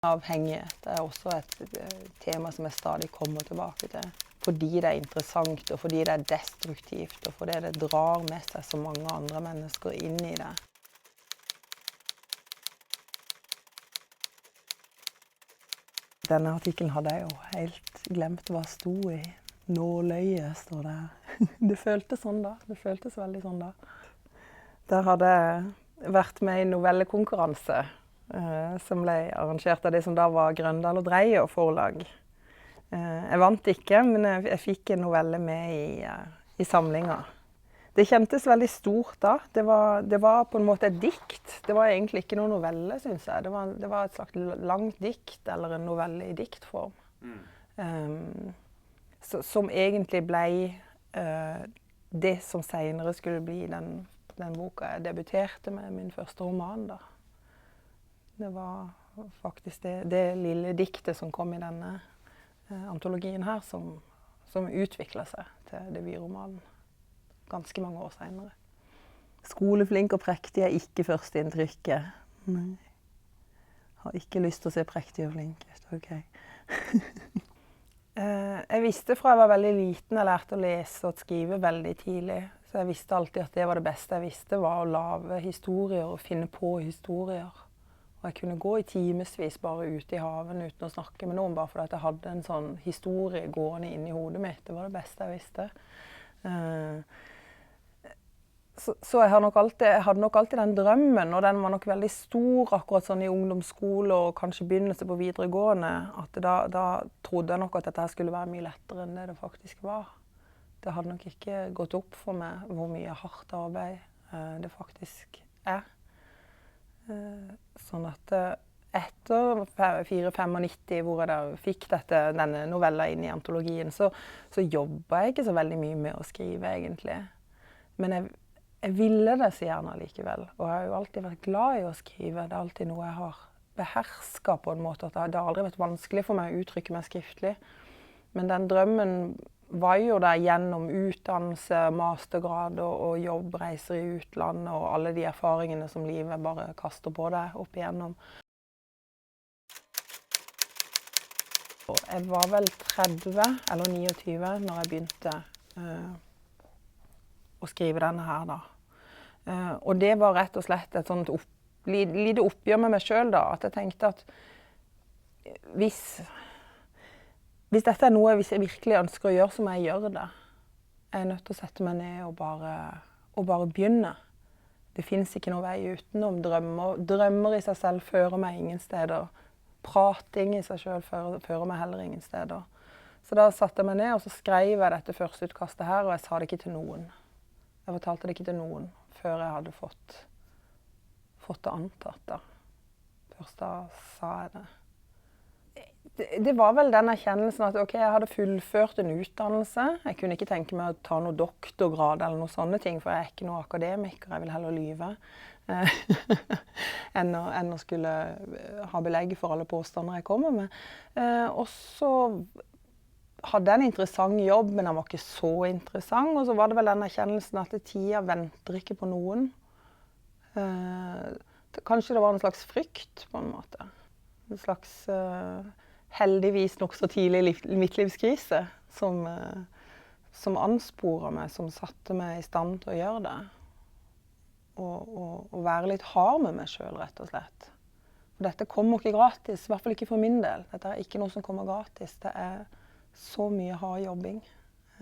Avhengighet er også et tema som jeg stadig kommer tilbake til. Fordi det er interessant, og fordi det er destruktivt, og fordi det drar med seg så mange andre mennesker inn i det. Denne artikkelen hadde jeg jo helt glemt hva sto i. Nåløye står det her. Det føltes sånn da. Det føltes veldig sånn da. Der hadde jeg vært med i en novellekonkurranse som ble arrangert av det som da var Grøndal og Dreyer forlag. Jeg vant ikke, men jeg fikk en novelle med i samlinga. Det kjentes veldig stort da. Det var på en måte et dikt. Det var egentlig ikke noen novelle, synes jeg. Det var et slags langt dikt, eller en novelle i diktform. Som egentlig ble det som senere skulle bli den boka jeg debuterte med, min første roman da. Det var faktisk det lille diktet som kom i denne antologien her, som utviklet seg til debutromanen ganske mange år senere. Skoleflink og prektig er ikke førsteinntrykket. Nei. Har ikke lyst til å se prektig og flink ut. Ok. Jeg visste fra jeg var veldig liten, jeg lærte å lese og skrive veldig tidlig. Så jeg visste alltid at det var det beste jeg visste, var å lage historier og finne på historier. Og jeg kunne gå i timesvis bare ute i haven uten å snakke med noen, bare fordi at jeg hadde en sånn historie gående inn i hodet mitt. Det var det beste jeg visste. Så jeg hadde nok alltid den drømmen, og den var nok veldig stor akkurat sånn i ungdomsskole og kanskje begynnelse på videregående, at da trodde jeg nok at dette skulle være mye lettere enn det det faktisk var. Det hadde nok ikke gått opp for meg hvor mye hardt arbeid det faktisk er. Sånn at etter 4-95, hvor jeg da fikk denne novella inn i antologien, så jobbet jeg ikke så veldig mye med å skrive egentlig. Men jeg ville det så gjerne likevel, og jeg har jo alltid vært glad i å skrive. Det er alltid noe jeg har behersket på en måte, at det har aldri vært vanskelig for meg å uttrykke meg skriftlig. Men den drømmen var jo der gjennom utdannelse, mastergrad og jobb, reiser i utlandet og alle de erfaringene som livet bare kaster på deg opp igjennom. Jeg var vel 30 eller 29 når jeg begynte å skrive denne her da. Og det var rett og slett et sånt lite oppgjør med meg selv da, at jeg tenkte at hvis dette er noe jeg virkelig ønsker å gjøre, så må jeg gjøre det. Jeg er nødt til å sette meg ned og bare begynne. Det finnes ikke noe vei utenom drømmer. Drømmer i seg selv fører meg ingen steder. Prating i seg selv fører meg heller ingen steder. Så da satte jeg meg ned, og så skrev jeg dette første utkastet her, og jeg sa det ikke til noen. Jeg fortalte det ikke til noen før jeg hadde fått det antatt da. Først da sa jeg det. Det var vel den erkjennelsen at ok, jeg hadde fullført en utdannelse. Jeg kunne ikke tenke meg å ta noe doktorgrad eller noe sånne ting, for jeg er ikke noe akademiker, jeg vil heller lyve enn å skulle ha belegg for alle påstander jeg kommer med. Og så hadde jeg en interessant jobb, men den var ikke så interessant, og så var det vel den erkjennelsen at tida venter ikke på noen. Kanskje det var en slags frykt på en måte. En slags heldigvis nok så tidlig midtlivskrise som ansporet meg, som satte meg i stand til å gjøre det. Og være litt hard med meg selv, rett og slett. For dette kommer ikke gratis, i hvert fall ikke for min del. Dette er ikke noe som kommer gratis. Det er så mye hard jobbing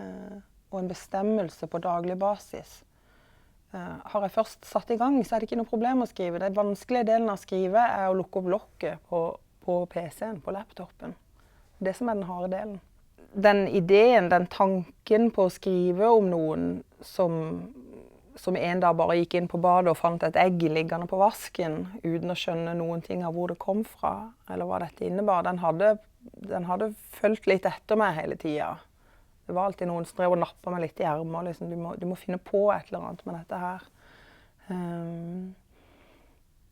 og en bestemmelse på daglig basis. Har jeg først satt i gang, så er det ikke noe problem å skrive. Den vanskelige delen av å skrive er å lukke opp lokket på PC-en, på laptopen. Det som er den harde delen. Den ideen, den tanken på å skrive om noen som en dag bare gikk inn på badet og fant et egg liggende på vasken, uten å skjønne noen ting av hvor det kom fra, eller hva dette innebar, den hadde følt litt etter meg hele tiden. Det var alltid noen som drev og nappet meg litt i ermet, liksom, du må finne på et eller annet med dette her.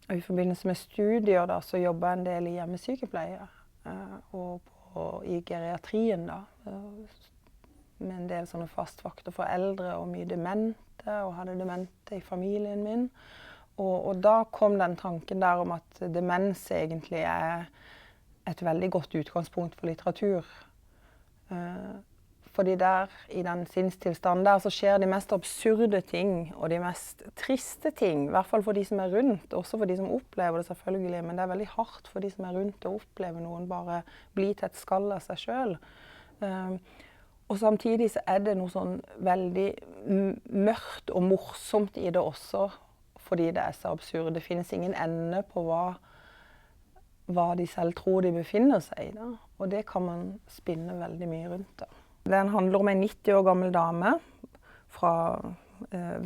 Og i forbindelse med studier da, så jobbet jeg en del i hjemmesykepleie, og i geriatrien da, med en del sånne fastvakter for eldre og mye demente, og hadde demente i familien min. Og da kom den tanken der om at demens egentlig er et veldig godt utgangspunkt for litteratur. Fordi der, i den sinnstilstanden der, så skjer de mest absurde ting og de mest triste ting. I hvert fall for de som er rundt, også for de som opplever det selvfølgelig. Men det er veldig hardt for de som er rundt å oppleve noen bare bli til et skall av seg selv. Og samtidig så er det noe sånn veldig mørkt og morsomt i det også, fordi det er så absurd. Det finnes ingen ende på hva de selv tror de befinner seg i. Da. Og det kan man spinne veldig mye rundt. Da. Den handler om en 90 år gammel dame fra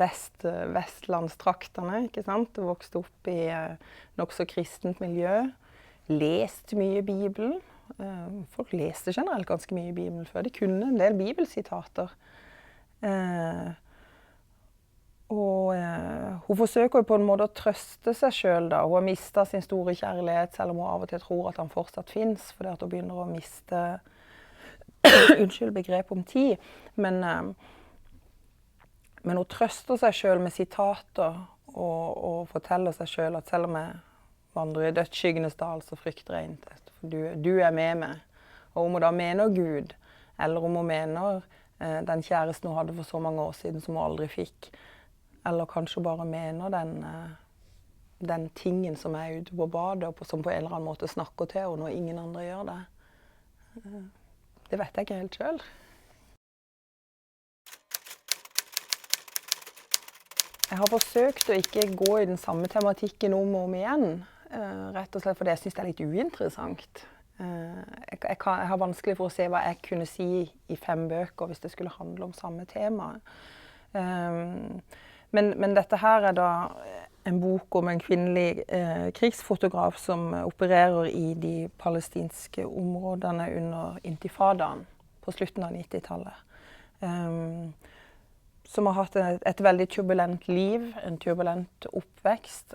vestlandstraktene, ikke sant? Vokste opp i nokså kristent miljø, lest mye Bibelen. Folk leste generelt ganske mye i Bibelen før. De kunne en del bibelsitater. Hun forsøker jo på en måte å trøste seg selv da. Hun har mistet sin store kjærlighet, selv om hun av og til tror at han fortsatt finnes, fordi at hun begynner å miste unnskyld begrep om tid. Men hun trøster seg selv med sitater og forteller seg selv at selv om jeg vandrer i dødsskyggenes dal, så frykter jeg intet. Du er med meg. Og om hun da mener Gud, eller om hun mener den kjæresten hun hadde for så mange år siden som hun aldri fikk, eller kanskje bare mener den tingen som er ute på badet, og som på en eller annen måte snakker til henne når ingen andre gjør det. Det vet jeg ikke helt selv. Jeg har forsøkt å ikke gå i den samme tematikken om og om igjen, rett og slett fordi jeg synes det er litt uinteressant. Jeg har vanskelig for å se hva jeg kunne si i 5 bøker hvis det skulle handle om samme tema. Men dette her er da en bok om en kvinnelig krigsfotograf som opererer i de palestinske områdene under intifadaen på slutten av 90-tallet. Som har hatt et veldig turbulent liv, en turbulent oppvekst,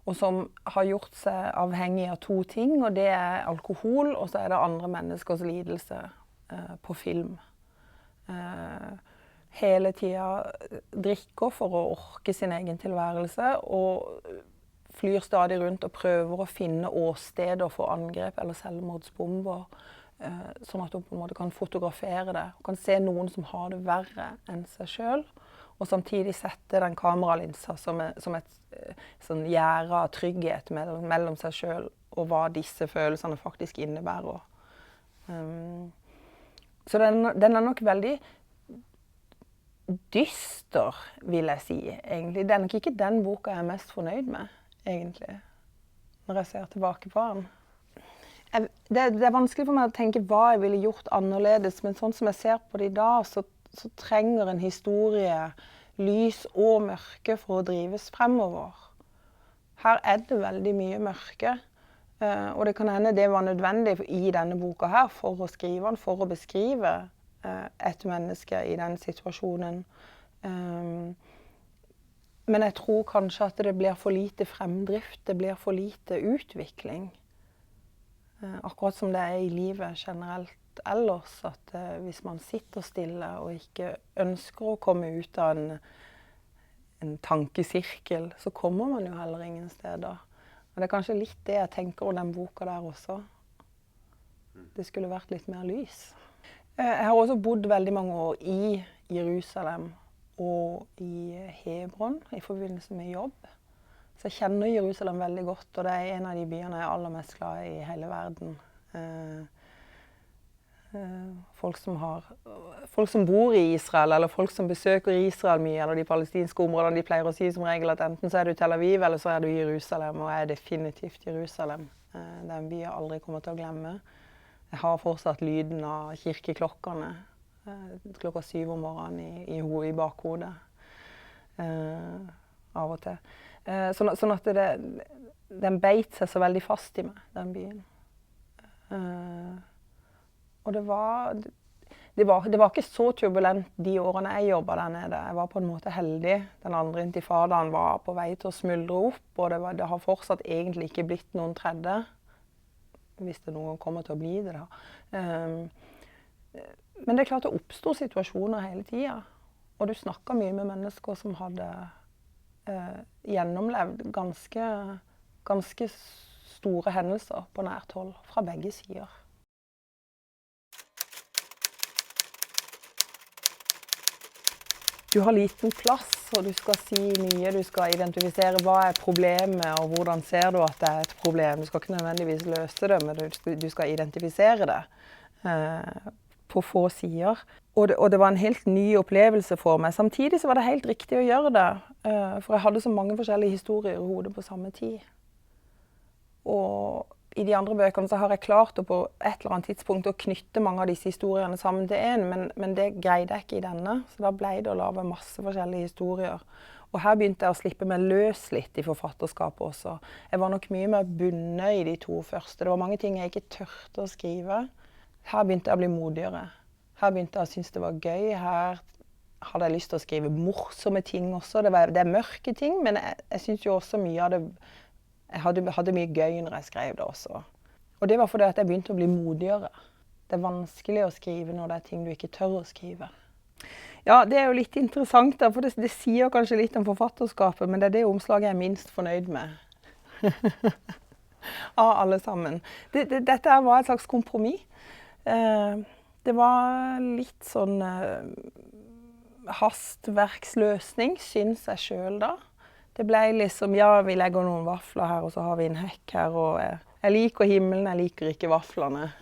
og som har gjort seg avhengig av 2 ting, og det er alkohol, og så er det andre menneskers lidelse på film. Hele tiden drikker for å orke sin egen tilværelse, og flyr stadig rundt og prøver å finne åsteder for angrep eller selvmordsbomber, sånn at hun på en måte kan fotografere det. Hun kan se noen som har det verre enn seg selv, og samtidig sette den kameralinsa som et sånn gjerde av trygghet mellom seg selv og hva disse følelsene faktisk innebærer. Så den er nok veldig dyster, vil jeg si, egentlig. Det er nok ikke den boka jeg er mest fornøyd med, egentlig, når jeg ser tilbake på den. Det er vanskelig for meg å tenke hva jeg ville gjort annerledes, men sånn som jeg ser på det i dag, så trenger en historie lys og mørke for å drives fremover. Her er det veldig mye mørke, og det kan hende det var nødvendig i denne boka her for å skrive den, for å beskrive et menneske i den situasjonen. Men jeg tror kanskje at det blir for lite fremdrift, det blir for lite utvikling. Akkurat som det er i livet generelt ellers, at hvis man sitter stille og ikke ønsker å komme ut av en tankesirkel, så kommer man jo heller ingen steder. Og det er kanskje litt det jeg tenker om den boka der også. Det skulle vært litt mer lys. Jeg har også bodd veldig mange år i Jerusalem og i Hebron i forbindelse med jobb. Så jeg kjenner Jerusalem veldig godt, og det er en av de byene jeg er aller mest glad i hele verden. Folk som bor i Israel, eller folk som besøker Israel mye, eller de palestinske områdene, de pleier å si som regel at enten så er du i Tel Aviv, eller så er du i Jerusalem, og jeg er definitivt Jerusalem. Det er en by jeg aldri kommer til å glemme. Jeg har fortsatt lyden av kirkeklokkene klokka 7 om morgenen i bakhodet, av og til. Sånn at den beit seg så veldig fast i meg, den byen. Og det var ikke så turbulent de årene jeg jobbet der nede. Jeg var på en måte heldig. Den andre intifadaen var på vei til å smuldre opp, og det har fortsatt egentlig ikke blitt noen tredje. Hvis det noen kommer til å bli det da. Men det er klart det oppstår situasjoner hele tiden. Og du snakker mye med mennesker som hadde gjennomlevd ganske store hendelser på nært hold, fra begge sider. Du har liten plass, og du skal si mye, du skal identifisere hva er problemet, og hvordan ser du at det er et problem. Du skal ikke nødvendigvis løse det, men du skal identifisere det på få sider. Og det var en helt ny opplevelse for meg. Samtidig så var det helt riktig å gjøre det, for jeg hadde så mange forskjellige historier i hodet på samme tid. Og i de andre bøkene så har jeg klart på et eller annet tidspunkt å knytte mange av disse historiene sammen til en, men det greide jeg ikke i denne, så da ble det å lage masse forskjellige historier. Og her begynte jeg å slippe meg løs litt i forfatterskapet også. Jeg var nok mye mer bundet i de to første. Det var mange ting jeg ikke tørte å skrive. Her begynte jeg å bli modigere. Her begynte jeg å synes det var gøy. Her hadde jeg lyst til å skrive morsomme ting også. Det er mørke ting, men jeg synes jo også mye av det. Jeg hadde mye gøy når jeg skrev det også. Og det var fordi at jeg begynte å bli modigere. Det er vanskelig å skrive når det er ting du ikke tør å skrive. Ja, det er jo litt interessant da, for det sier kanskje litt om forfatterskapet, men det er det omslaget jeg er minst fornøyd med. Av alle sammen. Dette var et slags kompromiss. Det var litt sånn hastverksløsning, synes jeg selv da. Det ble liksom, ja, vi legger noen vafler her, og så har vi en hekk her, og jeg liker himmelen, jeg liker ikke vaflene.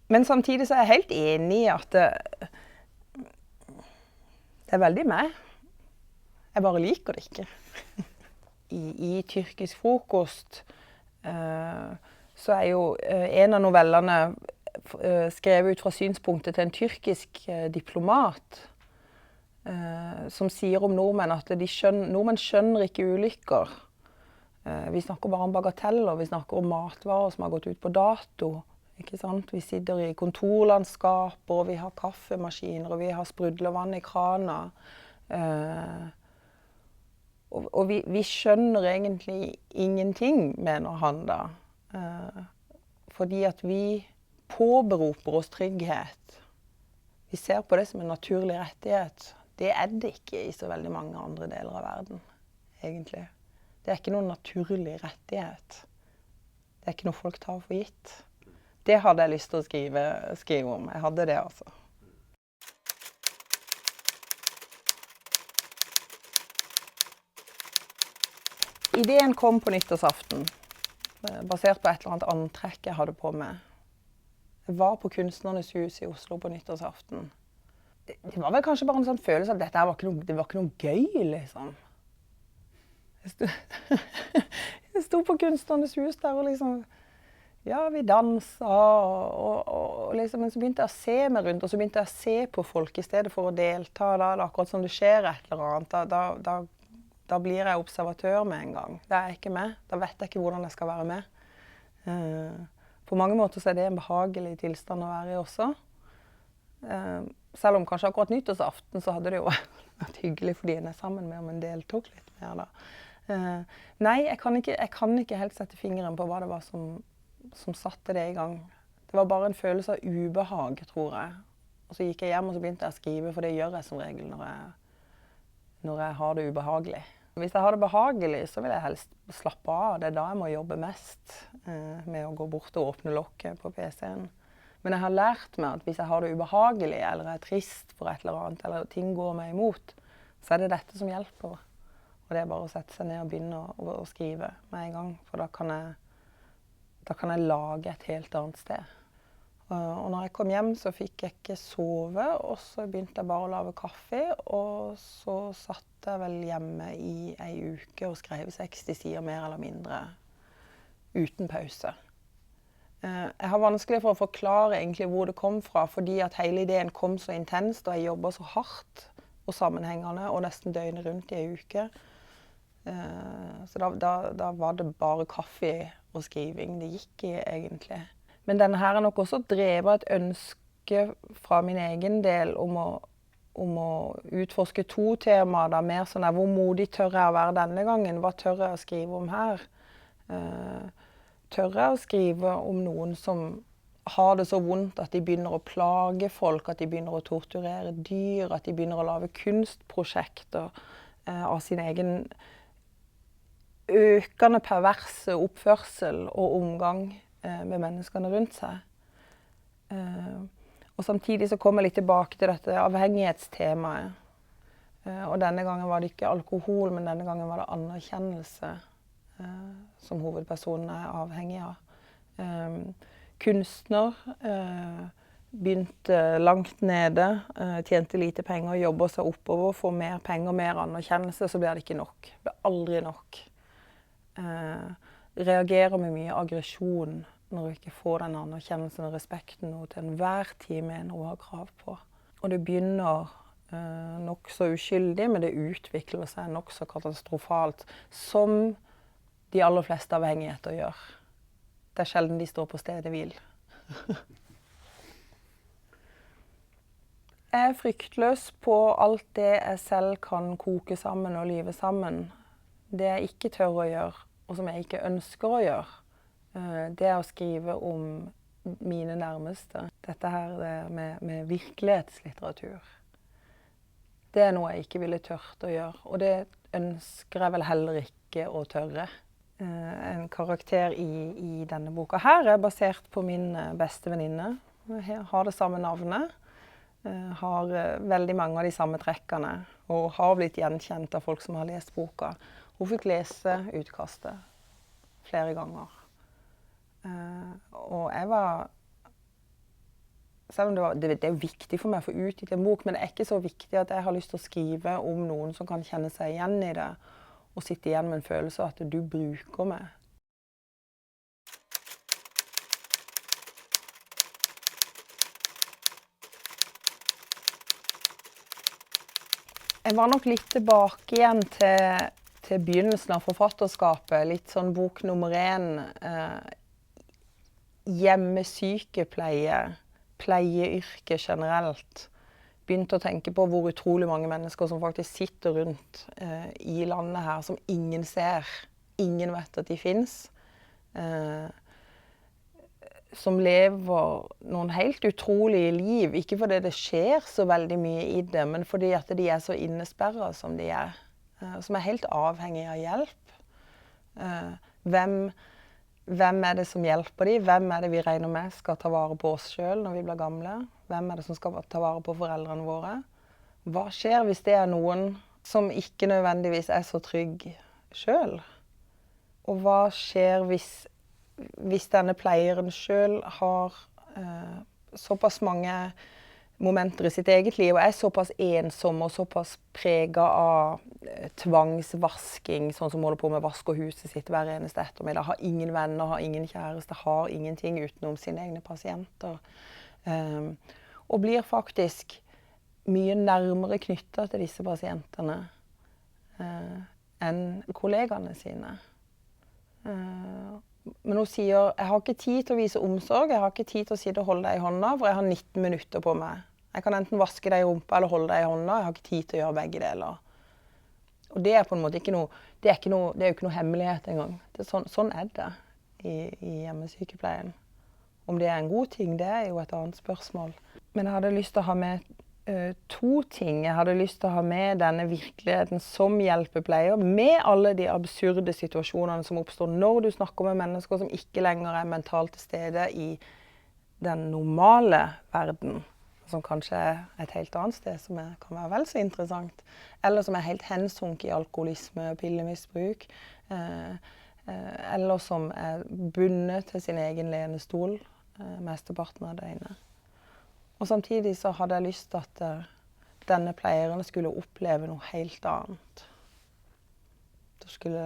Men samtidig så er jeg helt enig i at det er veldig meg. Jeg bare liker det ikke. I tyrkisk frokost så er jo en av novellene skrevet ut fra synspunktet til en tyrkisk diplomat som sier om nordmenn at nordmenn skjønner ikke ulykker. Vi snakker bare om bagateller, vi snakker om matvarer som har gått ut på dato. Ikke sant? Vi sitter i kontorlandskap, og vi har kaffemaskiner, og vi har sprudlevann i krana. Og vi skjønner egentlig ingenting, mener han da. Fordi at vi påberoper oss trygghet. Vi ser på det som en naturlig rettighet. Det er det ikke i så veldig mange andre deler av verden, egentlig. Det er ikke noen naturlig rettighet. Det er ikke noe folk tar for gitt. Det hadde jeg lyst til å skrive om. Jeg hadde det, altså. Ideen kom på nyttårsaften, basert på et eller annet antrekk jeg hadde på meg. Jeg var på Kunstnernes hus i Oslo på nyttårsaften. Det var vel kanskje bare en sånn følelse at dette var ikke noe gøy, liksom. Jeg sto på Kunstnernes hus der og liksom, ja, vi danset, og liksom, men så begynte jeg å se meg rundt, og så begynte jeg å se på folk i stedet for å delta. Da er det akkurat som det skjer et eller annet. Da blir jeg observatør med en gang. Det er jeg ikke med. Da vet jeg ikke hvordan jeg skal være med. På mange måter så er det en behagelig tilstand å være i også. Selv om kanskje akkurat nyttårsaften så hadde det jo vært hyggelig fordi en er sammen med om en deltok litt mer da. Nei, jeg kan ikke helt sette fingeren på hva det var som satte det i gang. Det var bare en følelse av ubehag, tror jeg. Og så gikk jeg hjem og så begynte jeg å skrive, for det gjør jeg som regel når jeg har det ubehagelig. Hvis jeg har det behagelig, så vil jeg helst slappe av. Det er da jeg må jobbe mest med å gå bort og åpne lokket på PC-en. Men jeg har lært meg at hvis jeg har det ubehagelig, eller er trist for et eller annet, eller ting går meg imot, så er det dette som hjelper. Og det er bare å sette seg ned og begynne å skrive med en gang, for da kan jeg lage et helt annet sted. Og når jeg kom hjem så fikk jeg ikke sove, og så begynte jeg bare å lage kaffe, og så satt jeg vel hjemme i en uke og skrev 60 sider mer eller mindre uten pause. Jeg har vanskelig for å forklare egentlig hvor det kom fra, fordi at hele ideen kom så intenst, og jeg jobber så hardt og sammenhengende, og nesten døgnet rundt i en uke. Så da var det bare kaffe og skriving. Det gikk egentlig. Men denne her er nok også drevet et ønske fra min egen del om å utforske to temaer. Da. Mer sånn hvor modig tør jeg å være denne gangen? Hva tør jeg å skrive om her? Tør jeg å skrive om noen som har det så vondt at de begynner å plage folk, at de begynner å torturere dyr, at de begynner å lage kunstprosjekter? av sin egen økende perverse oppførsel og omgang med menneskene rundt seg. Og samtidig så kommer jeg litt tilbake til dette avhengighetstemaet. Og denne gangen var det ikke alkohol, men denne gangen var det anerkjennelse som hovedpersonen er avhengig av. Kunstner begynte langt nede, tjente lite penger, jobber seg oppover, får mer penger, mer anerkjennelse, så blir det ikke nok. Det blir aldri nok. Reagerer med mye aggresjon når du ikke får den anerkjennelsen og respekten noe til enhver tid mener hun har krav på. Og det begynner nok så uskyldig, men det utvikler seg nok så katastrofalt, som de aller fleste avhengigheter gjør. Det er sjelden de står på stedet hvil. Jeg er fryktløs på alt det jeg selv kan koke sammen og lyve sammen. Det jeg ikke tør å gjøre, og som jeg ikke ønsker å gjøre, det er å skrive om mine nærmeste. Dette her med virkelighetslitteratur. Det er noe jeg ikke ville tørt å gjøre, og det ønsker jeg vel heller ikke å tørre. En karakter i denne boka her er basert på min beste venninne. Jeg har det samme navnet, har veldig mange av de samme trekkene, og har blitt gjenkjent av folk som har lest boka. Hun fikk lese utkastet flere ganger. Og jeg var... Selv om det er viktig for meg å få utgitt en bok, men det er ikke så viktig at jeg har lyst til å skrive om noen som kan kjenne seg igjen i det, og sitte igjen med en følelse av at du bruker meg. Jeg var nok litt tilbake igjen til begynnelsen av forfatterskapet, litt sånn bok nummer 1, hjemmesykepleie, pleieyrke generelt. Begynte å tenke på hvor utrolig mange mennesker som faktisk sitter rundt i landet her, som ingen ser, ingen vet at de finnes. Som lever noen helt utrolige liv, ikke fordi det skjer så veldig mye i det, men fordi at de er så innesperret som de er. Som er helt avhengig av hjelp. Hvem er det som hjelper dem? Hvem er det vi regner med skal ta vare på oss selv når vi blir gamle? Hvem er det som skal ta vare på foreldrene våre? Hva skjer hvis det er noen som ikke nødvendigvis er så trygg selv? Og hva skjer hvis denne pleieren selv har såpass mange momenter i sitt eget liv, og er såpass ensom og såpass preget av tvangsvasking, sånn som holder på med å vaske huset sitt hver eneste ettermiddag, har ingen venner, har ingen kjæreste, har ingenting utenom sine egne pasienter. Og blir faktisk mye nærmere knyttet til disse pasientene enn kollegaene sine. Men hun sier, jeg har ikke tid til å vise omsorg, jeg har ikke tid til å sitte og holde deg i hånda, for jeg har 19 minutter på meg. Jeg kan enten vaske deg i rumpa eller holde deg i hånda, jeg har ikke tid til å gjøre begge deler. Og det er på en måte ikke noe, det er jo ikke noe hemmelighet engang. Sånn er det i hjemmesykepleien. Om det er en god ting, det er jo et annet spørsmål. Men jeg hadde lyst til å ha med 2 ting. Jeg hadde lyst til å ha med denne virkeligheten som hjelpepleier, med alle de absurde situasjonene som oppstår når du snakker med mennesker som ikke lenger er mentalt til stede i den normale verden, som kanskje er et helt annet sted, som kan være vel så interessant, eller som er helt hensunket i alkoholisme og pillemisbruk, eller som er bundet til sin egen lenestol mesteparten av døgnet. Og samtidig så hadde jeg lyst til at denne pleieren skulle oppleve noe helt annet. At hun skulle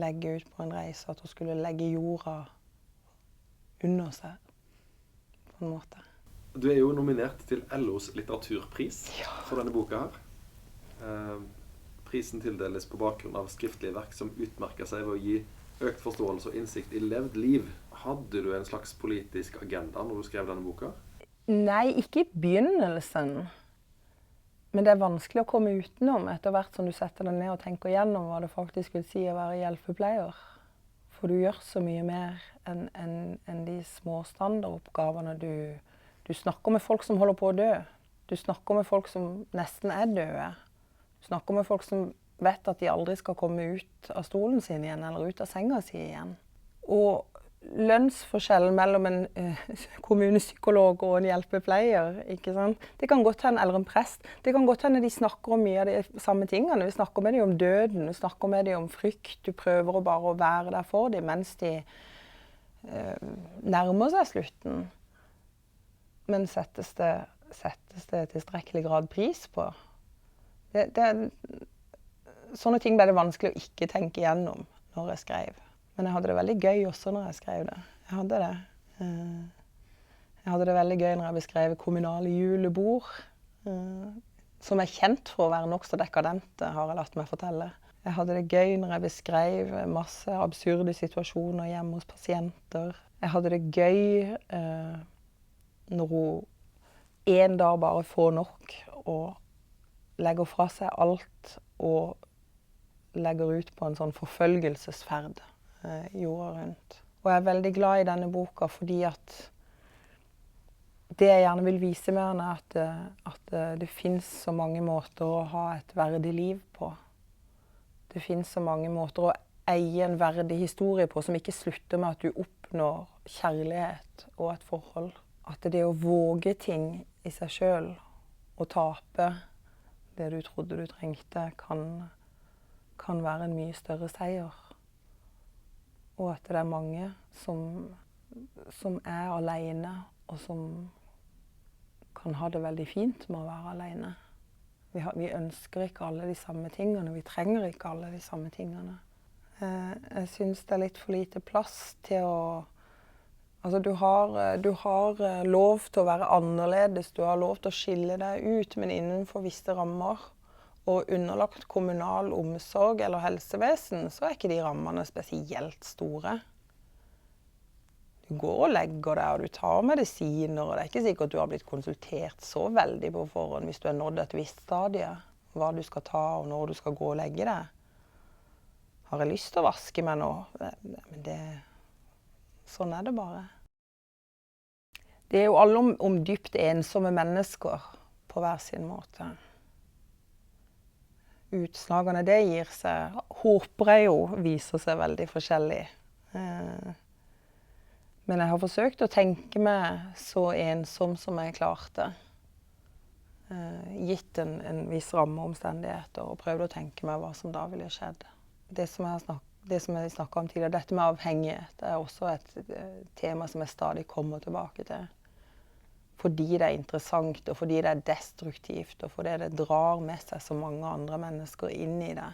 legge ut på en reise, at hun skulle legge jorda under seg, på en måte. Du er jo nominert til LOs litteraturpris for denne boka her. Prisen tildeles på bakgrunn av skriftlige verk som utmerker seg ved å gi økt forståelse og innsikt i levd liv. Hadde du en slags politisk agenda når du skrev denne boka? Nei, ikke i begynnelsen. Men det er vanskelig å komme utenom etter hvert som du setter deg ned og tenker gjennom hva det faktisk vil si å være hjelpepleier. For du gjør så mye mer enn de små standardoppgavene. Du snakker med folk som holder på å dø. Du snakker med folk som nesten er døde. Du snakker med folk som vet at de aldri skal komme ut av stolen sin igjen, eller ut av senga si igjen. Og lønnsforskjellen mellom en kommunepsykolog og en hjelpepleier, ikke sant? Det kan godt hende, eller en prest, det kan godt hende de snakker om mye av de samme tingene. Vi snakker med dem om døden, vi snakker med dem om frykt, du prøver å bare å være der for dem mens de nærmer seg slutten. Men settes det tilstrekkelig grad pris på? Sånne ting ble det vanskelig å ikke tenke igjennom når jeg skrev. Men jeg hadde det veldig gøy også når jeg skrev det. Jeg hadde det. Jeg hadde det veldig gøy når jeg beskrev kommunale julebord, som er kjent for å være nok så dekadente, har jeg latt meg fortelle. Jeg hadde det gøy når jeg beskrev masse absurde situasjoner hjemme hos pasienter. Jeg hadde det gøy når hun en dag bare får nok og legger fra seg alt og legger ut på en sånn forfølgelsesferd jorda rundt. Og jeg er veldig glad i denne boka fordi at det jeg gjerne vil vise med henne er at det finnes så mange måter å ha et verdig liv på. Det finnes så mange måter å eie en verdig historie på som ikke slutter med at du oppnår kjærlighet og et forhold. At det å våge ting i seg selv og tape det du trodde du trengte kan være en mye større seier. Og at det er mange som er alene, og som kan ha det veldig fint med å være alene. Vi ønsker ikke alle de samme tingene, vi trenger ikke alle de samme tingene. Jeg synes det er litt for lite plass til å... Altså, du har lov til å være annerledes, du har lov til å skille deg ut, men innenfor visse rammer. Og underlagt kommunal omsorg eller helsevesen, så er ikke de rammene spesielt store. Du går og legger deg, og du tar medisiner, og det er ikke sikkert at du har blitt konsultert så veldig på forhånd hvis du har nådd et visst stadie, hva du skal ta og når du skal gå og legge deg. Har jeg lyst til å vaske meg nå? Men sånn er det bare. Det er jo alle om dypt ensomme mennesker på hver sin måte. Utslagene det gir seg, håper jeg jo viser seg veldig forskjellig. Men jeg har forsøkt å tenke meg så ensom som jeg klarte. Gitt en viss ramme omstendigheter og prøvd å tenke meg hva som da ville skjedd. Det som jeg snakket om tidligere, dette med avhengighet, er også et tema som jeg stadig kommer tilbake til. Fordi det er interessant, og fordi det er destruktivt, og fordi det drar med seg så mange andre mennesker inn i det.